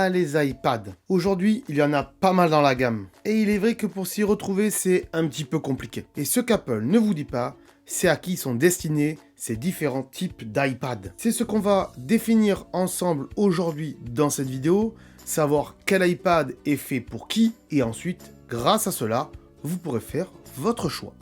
les iPads. Aujourd'hui, il y en a pas mal dans la gamme. Et il est vrai que pour s'y retrouver, c'est un petit peu compliqué. Et ce qu'Apple ne vous dit pas, c'est à qui sont destinés ces différents types d'iPad. C'est ce qu'on va définir ensemble aujourd'hui dans cette vidéo, savoir quel iPad est fait pour qui, et ensuite, grâce à cela, vous pourrez faire votre choix.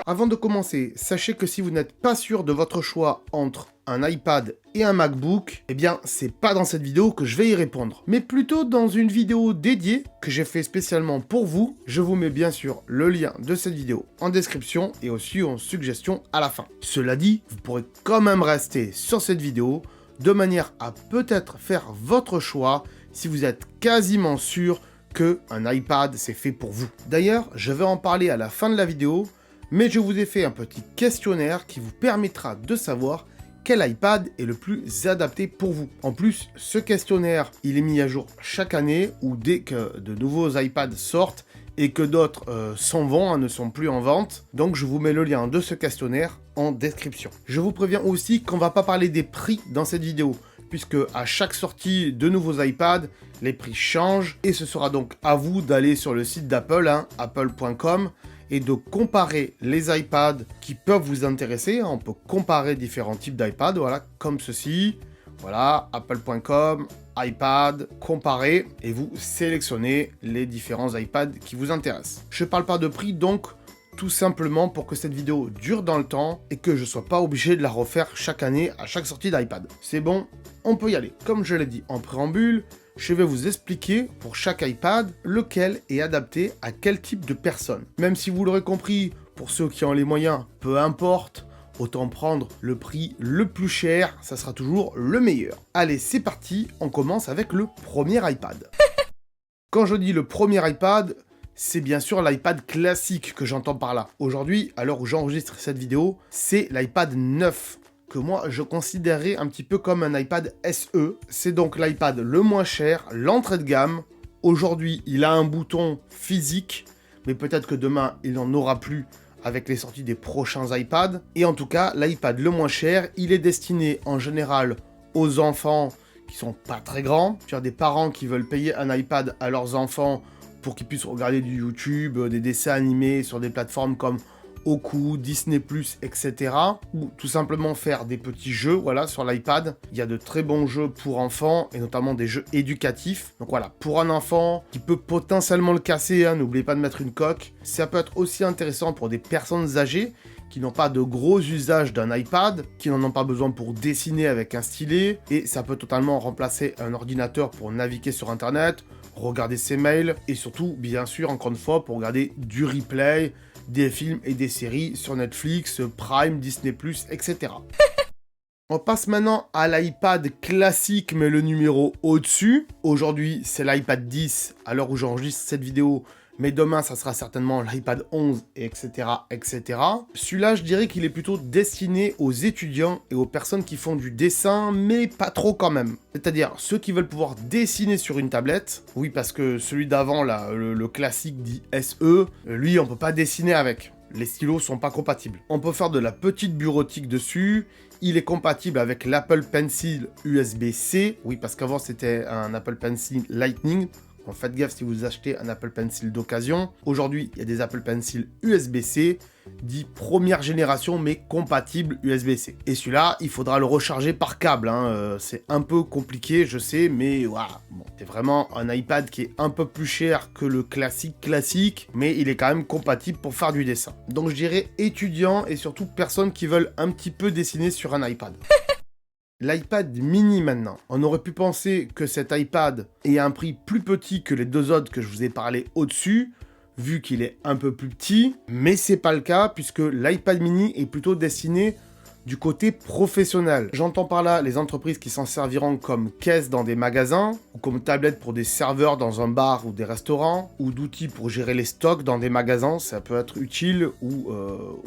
Avant de commencer, sachez que si vous n'êtes pas sûr de votre choix entre un iPad et un MacBook, eh bien, c'est pas dans cette vidéo que je vais y répondre, mais plutôt dans une vidéo dédiée que j'ai fait spécialement pour vous. Je vous mets bien sûr le lien de cette vidéo en description et aussi en suggestion à la fin. Cela dit, vous pourrez quand même rester sur cette vidéo de manière à peut-être faire votre choix si vous êtes quasiment sûr que un iPad c'est fait pour vous. D'ailleurs, je vais en parler à la fin de la vidéo, mais je vous ai fait un petit questionnaire qui vous permettra de savoir quel iPad est le plus adapté pour vous. En plus, ce questionnaire, il est mis à jour chaque année ou dès que de nouveaux iPads sortent et que d'autres s'en vont, ne sont plus en vente. Donc je vous mets le lien de ce questionnaire en description. Je vous préviens aussi qu'on ne va pas parler des prix dans cette vidéo, puisque à chaque sortie de nouveaux iPads, les prix changent et ce sera donc à vous d'aller sur le site d'Apple, apple.com, et de comparer les iPads qui peuvent vous intéresser. On peut comparer différents types d'iPad, voilà, comme ceci. Voilà, apple.com, iPad, comparer, et vous sélectionnez les différents iPads qui vous intéressent. Je ne parle pas de prix, donc tout simplement pour que cette vidéo dure dans le temps et que je ne sois pas obligé de la refaire chaque année à chaque sortie d'iPad. C'est bon, on peut y aller. Comme je l'ai dit en préambule, je vais vous expliquer pour chaque iPad lequel est adapté à quel type de personne. Même si vous l'aurez compris, pour ceux qui ont les moyens, peu importe, autant prendre le prix le plus cher, ça sera toujours le meilleur. Allez, c'est parti, on commence avec le premier iPad. Quand je dis le premier iPad, c'est bien sûr l'iPad classique que j'entends par là. Aujourd'hui, à l'heure où j'enregistre cette vidéo, c'est l'iPad 9. Que moi je considérais un petit peu comme un iPad SE. C'est donc l'iPad le moins cher, l'entrée de gamme. Aujourd'hui, il a un bouton physique, mais peut-être que demain, il n'en aura plus avec les sorties des prochains iPads. Et en tout cas, l'iPad le moins cher, il est destiné en général aux enfants qui sont pas très grands. Tu as des parents qui veulent payer un iPad à leurs enfants pour qu'ils puissent regarder du YouTube, des dessins animés sur des plateformes comme Roku, Disney+, etc. Ou tout simplement faire des petits jeux, voilà, sur l'iPad. Il y a de très bons jeux pour enfants, et notamment des jeux éducatifs. Donc voilà, pour un enfant qui peut potentiellement le casser, n'oubliez pas de mettre une coque. Ça peut être aussi intéressant pour des personnes âgées qui n'ont pas de gros usage d'un iPad, qui n'en ont pas besoin pour dessiner avec un stylet, et ça peut totalement remplacer un ordinateur pour naviguer sur Internet, regarder ses mails, et surtout, bien sûr, encore une fois, pour regarder du replay, des films et des séries sur Netflix, Prime, Disney+, etc. On passe maintenant à l'iPad classique, mais le numéro au-dessus. Aujourd'hui, c'est l'iPad 10, à l'heure où j'enregistre cette vidéo, mais demain, ça sera certainement l'iPad 11, etc., etc. Celui-là, je dirais qu'il est plutôt destiné aux étudiants et aux personnes qui font du dessin, mais pas trop quand même. C'est-à-dire ceux qui veulent pouvoir dessiner sur une tablette. Oui, parce que celui d'avant, là, le classique dit SE, lui, on peut pas dessiner avec. Les stylos sont pas compatibles. On peut faire de la petite bureautique dessus. Il est compatible avec l'Apple Pencil USB-C. Oui, parce qu'avant, c'était un Apple Pencil Lightning. Donc faites gaffe si vous achetez un Apple Pencil d'occasion. Aujourd'hui, il y a des Apple Pencil USB-C, dit première génération, mais compatible USB-C. Et celui-là, il faudra le recharger par câble. C'est un peu compliqué, je sais, mais voilà. Bon, c'est vraiment un iPad qui est un peu plus cher que le classique, mais il est quand même compatible pour faire du dessin. Donc je dirais étudiants et surtout personnes qui veulent un petit peu dessiner sur un iPad. L'iPad mini maintenant. On aurait pu penser que cet iPad ait un prix plus petit que les deux autres que je vous ai parlé au-dessus, vu qu'il est un peu plus petit, mais c'est pas le cas puisque l'iPad mini est plutôt destiné du côté professionnel. J'entends par là les entreprises qui s'en serviront comme caisse dans des magasins, ou comme tablette pour des serveurs dans un bar ou des restaurants, ou d'outils pour gérer les stocks dans des magasins, ça peut être utile, ou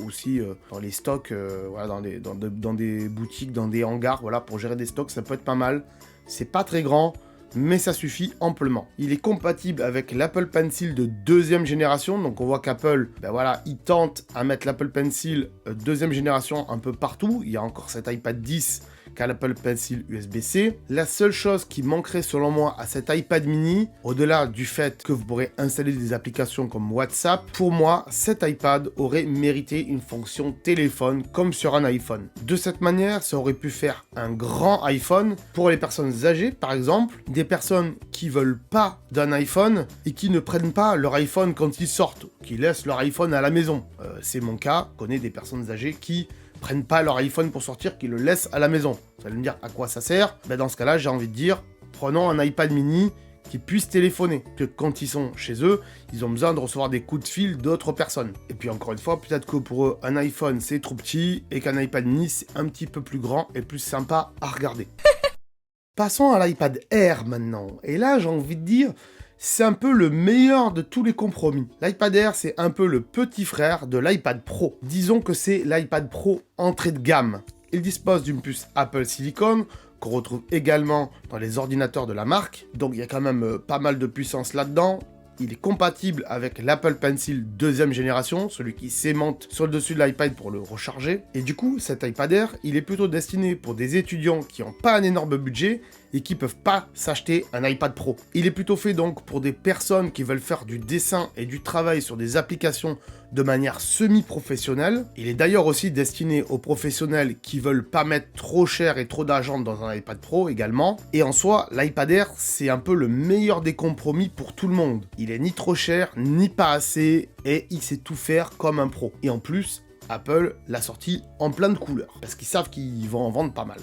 aussi dans les stocks, voilà, dans des boutiques, dans des hangars, voilà, pour gérer des stocks, ça peut être pas mal. C'est pas très grand, mais ça suffit amplement. Il est compatible avec l'Apple Pencil de deuxième génération, donc on voit qu'Apple, ben voilà, il tente à mettre l'Apple Pencil deuxième génération un peu partout. Il y a encore cet iPad 10 qu'à l'Apple Pencil USB-C. La seule chose qui manquerait selon moi à cet iPad mini, au-delà du fait que vous pourrez installer des applications comme WhatsApp, pour moi, cet iPad aurait mérité une fonction téléphone comme sur un iPhone. De cette manière, ça aurait pu faire un grand iPhone pour les personnes âgées, par exemple, des personnes qui veulent pas d'un iPhone et qui ne prennent pas leur iPhone quand ils sortent, qui laissent leur iPhone à la maison. C'est mon cas, je connais des personnes âgées qui prennent pas leur iPhone pour sortir, qui le laissent à la maison. Vous allez me dire à quoi ça sert? Ben dans ce cas-là, j'ai envie de dire, prenons un iPad mini qui puisse téléphoner. Que quand ils sont chez eux, ils ont besoin de recevoir des coups de fil d'autres personnes. Et puis encore une fois, peut-être que pour eux, un iPhone c'est trop petit et qu'un iPad mini c'est un petit peu plus grand et plus sympa à regarder. Passons à l'iPad Air maintenant. Et là, j'ai envie de dire, c'est un peu le meilleur de tous les compromis. L'iPad Air, c'est un peu le petit frère de l'iPad Pro. Disons que c'est l'iPad Pro entrée de gamme. Il dispose d'une puce Apple Silicon, qu'on retrouve également dans les ordinateurs de la marque. Donc il y a quand même pas mal de puissance là-dedans. Il est compatible avec l'Apple Pencil deuxième génération, celui qui s'aimante sur le dessus de l'iPad pour le recharger. Et du coup, cet iPad Air, il est plutôt destiné pour des étudiants qui n'ont pas un énorme budget et qui peuvent pas s'acheter un iPad Pro. Il est plutôt fait donc pour des personnes qui veulent faire du dessin et du travail sur des applications de manière semi-professionnelle. Il est d'ailleurs aussi destiné aux professionnels qui veulent pas mettre trop cher et trop d'argent dans un iPad Pro également. Et en soi, l'iPad Air, c'est un peu le meilleur des compromis pour tout le monde. Il est ni trop cher, ni pas assez, et il sait tout faire comme un pro. Et en plus, Apple l'a sorti en plein de couleurs, parce qu'ils savent qu'ils vont en vendre pas mal.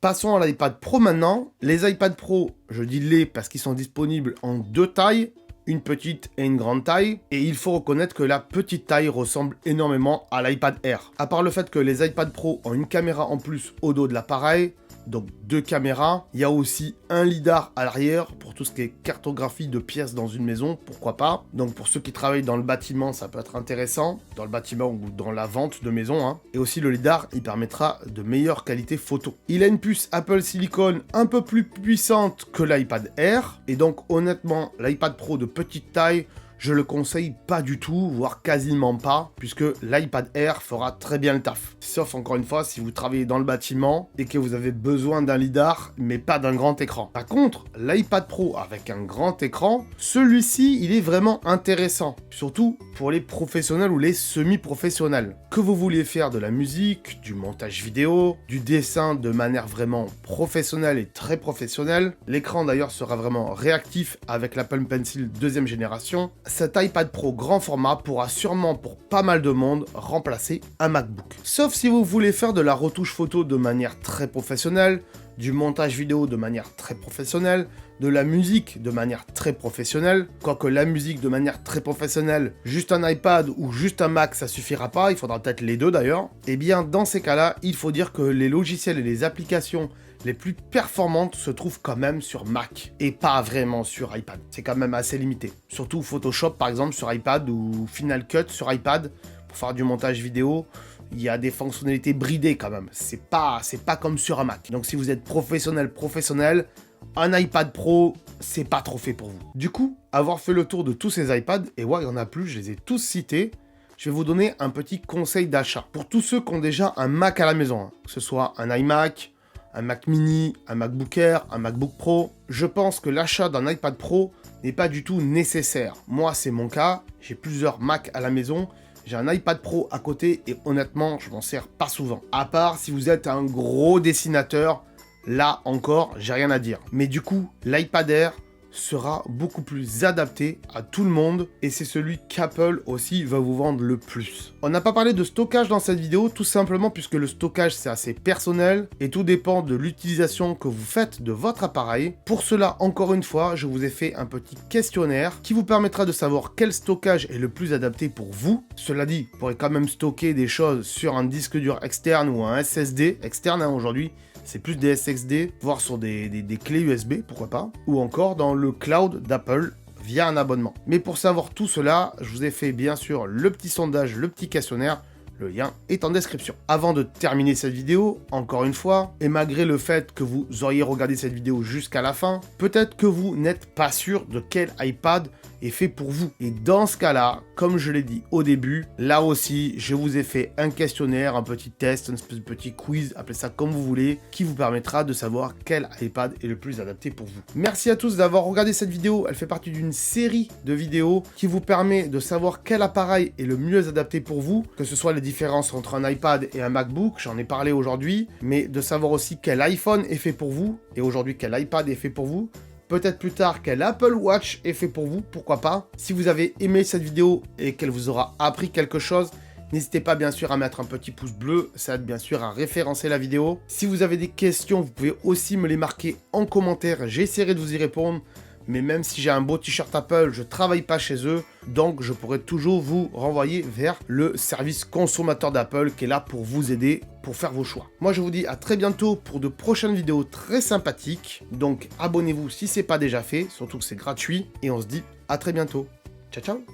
Passons à l'iPad Pro maintenant. Les iPad Pro, je dis les parce qu'ils sont disponibles en deux tailles, une petite et une grande taille, et il faut reconnaître que la petite taille ressemble énormément à l'iPad Air. À part le fait que les iPad Pro ont une caméra en plus au dos de l'appareil, donc deux caméras, il y a aussi un lidar à l'arrière pour tout ce qui est cartographie de pièces dans une maison, pourquoi pas. Donc pour ceux qui travaillent dans le bâtiment, ça peut être intéressant, dans le bâtiment ou dans la vente de maison, hein. Et aussi le lidar, il permettra de meilleure qualité photo. Il a une puce Apple Silicon un peu plus puissante que l'iPad Air, et donc honnêtement, l'iPad Pro de petite taille, je le conseille pas du tout, voire quasiment pas, puisque l'iPad Air fera très bien le taf. Sauf encore une fois, si vous travaillez dans le bâtiment et que vous avez besoin d'un lidar, mais pas d'un grand écran. Par contre, l'iPad Pro avec un grand écran, celui-ci, il est vraiment intéressant. Surtout pour les professionnels ou les semi-professionnels. Que vous vouliez faire de la musique, du montage vidéo, du dessin de manière vraiment professionnelle et très professionnelle. L'écran d'ailleurs sera vraiment réactif avec l'Apple Pencil deuxième génération. Cet iPad Pro grand format pourra sûrement pour pas mal de monde remplacer un MacBook. Sauf si vous voulez faire de la retouche photo de manière très professionnelle, du montage vidéo de manière très professionnelle, de la musique de manière très professionnelle, quoique la musique de manière très professionnelle, juste un iPad ou juste un Mac ça suffira pas, il faudra peut-être les deux d'ailleurs. Et bien dans ces cas-là, il faut dire que les logiciels et les applications les plus performantes se trouvent quand même sur Mac et pas vraiment sur iPad. C'est quand même assez limité. Surtout Photoshop par exemple sur iPad ou Final Cut sur iPad pour faire du montage vidéo. Il y a des fonctionnalités bridées quand même. C'est pas comme sur un Mac. Donc si vous êtes professionnel, un iPad Pro, c'est pas trop fait pour vous. Du coup, avoir fait le tour de tous ces iPads, et ouais, il y en a plus, je les ai tous cités, je vais vous donner un petit conseil d'achat. Pour tous ceux qui ont déjà un Mac à la maison, hein, que ce soit un iMac, un Mac mini, un MacBook Air, un MacBook Pro, je pense que l'achat d'un iPad Pro n'est pas du tout nécessaire. Moi, c'est mon cas, j'ai plusieurs Macs à la maison, j'ai un iPad Pro à côté et honnêtement, je m'en sers pas souvent. À part si vous êtes un gros dessinateur, là encore, j'ai rien à dire. Mais du coup, l'iPad Air sera beaucoup plus adapté à tout le monde et c'est celui qu'Apple aussi va vous vendre le plus. On n'a pas parlé de stockage dans cette vidéo tout simplement puisque le stockage c'est assez personnel et tout dépend de l'utilisation que vous faites de votre appareil. Pour cela, encore une fois, je vous ai fait un petit questionnaire qui vous permettra de savoir quel stockage est le plus adapté pour vous. Cela dit, vous pourrez quand même stocker des choses sur un disque dur externe ou un SSD externe hein, aujourd'hui. C'est plus des SSD, voire sur des clés USB, pourquoi pas, ou encore dans le cloud d'Apple via un abonnement. Mais pour savoir tout cela, je vous ai fait bien sûr le petit sondage, le petit questionnaire. le lien est en description. Avant de terminer cette vidéo, encore une fois, et malgré le fait que vous auriez regardé cette vidéo jusqu'à la fin, peut-être que vous n'êtes pas sûr de quel iPad est fait pour vous. Et dans ce cas-là, comme je l'ai dit au début, là aussi, je vous ai fait un questionnaire, un petit test, un espèce de petit quiz, appelez ça comme vous voulez, qui vous permettra de savoir quel iPad est le plus adapté pour vous. Merci à tous d'avoir regardé cette vidéo. Elle fait partie d'une série de vidéos qui vous permet de savoir quel appareil est le mieux adapté pour vous, que ce soit les différences entre un iPad et un MacBook, j'en ai parlé aujourd'hui, mais de savoir aussi quel iPhone est fait pour vous, et aujourd'hui quel iPad est fait pour vous. Peut-être plus tard quel Apple Watch est fait pour vous, pourquoi pas. Si vous avez aimé cette vidéo et qu'elle vous aura appris quelque chose, n'hésitez pas bien sûr à mettre un petit pouce bleu, ça aide bien sûr à référencer la vidéo. Si vous avez des questions, vous pouvez aussi me les marquer en commentaire, j'essaierai de vous y répondre. Mais même si j'ai un beau t-shirt Apple, je travaille pas chez eux, donc je pourrais toujours vous renvoyer vers le service consommateur d'Apple qui est là pour vous aider pour faire vos choix. Moi je vous dis à très bientôt pour de prochaines vidéos très sympathiques, donc abonnez-vous si c'est pas déjà fait, surtout que c'est gratuit, et on se dit à très bientôt. Ciao ciao.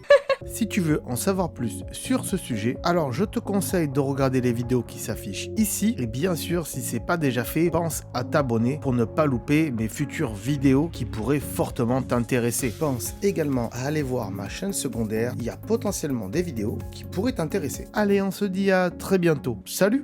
Si tu veux en savoir plus sur ce sujet, alors je te conseille de regarder les vidéos qui s'affichent ici. Et bien sûr, si c'est pas déjà fait, pense à t'abonner pour ne pas louper mes futures vidéos qui pourraient fortement t'intéresser. Pense également à aller voir ma chaîne secondaire. Il y a potentiellement des vidéos qui pourraient t'intéresser. Allez, on se dit à très bientôt. Salut!